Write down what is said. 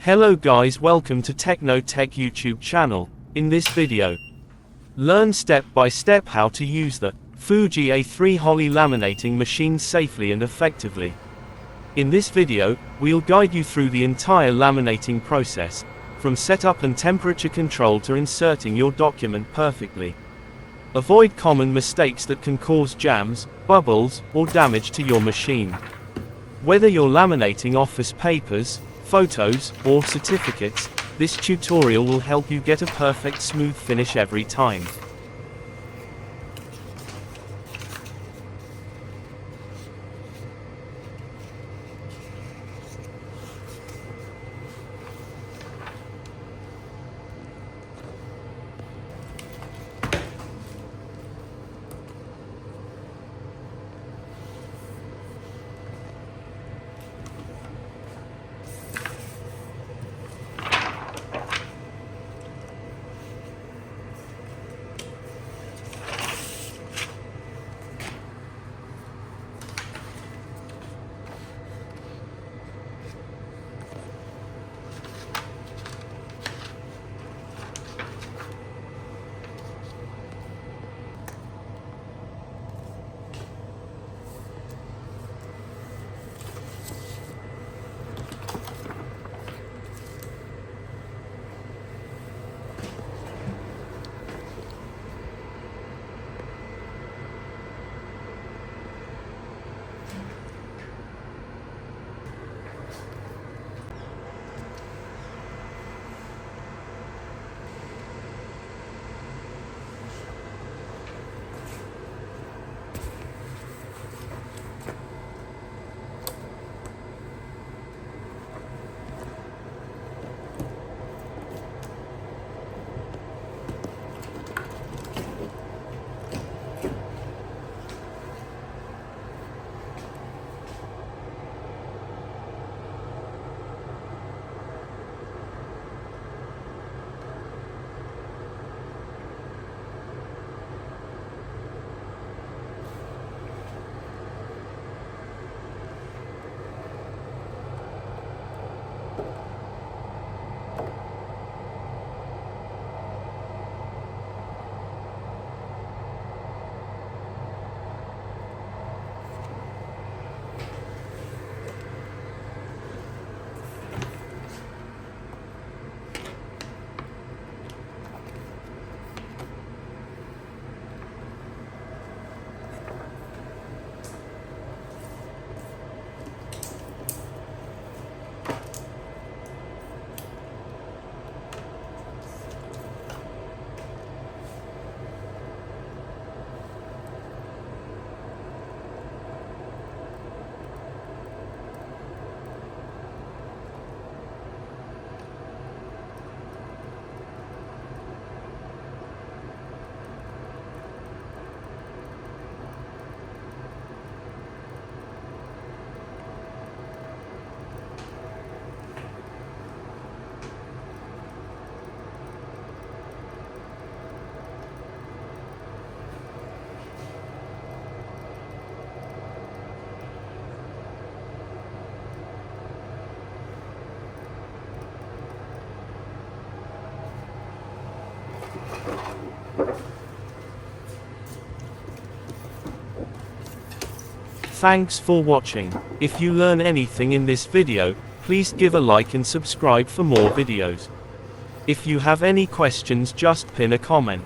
Hello guys, welcome to Techno-Tech YouTube channel. In this video, learn step by step how to use the Fuji A3 Holly laminating machine safely and effectively. In this video, we'll guide you through the entire laminating process, from setup and temperature control to inserting your document perfectly. Avoid common mistakes that can cause jams, bubbles, or damage to your machine. Whether you're laminating office papers, photos, or certificates, this tutorial will help you get a perfect smooth finish every time. Thanks for watching. If you learn anything in this video, please give a like and subscribe for more videos. If you have any questions, just pin a comment.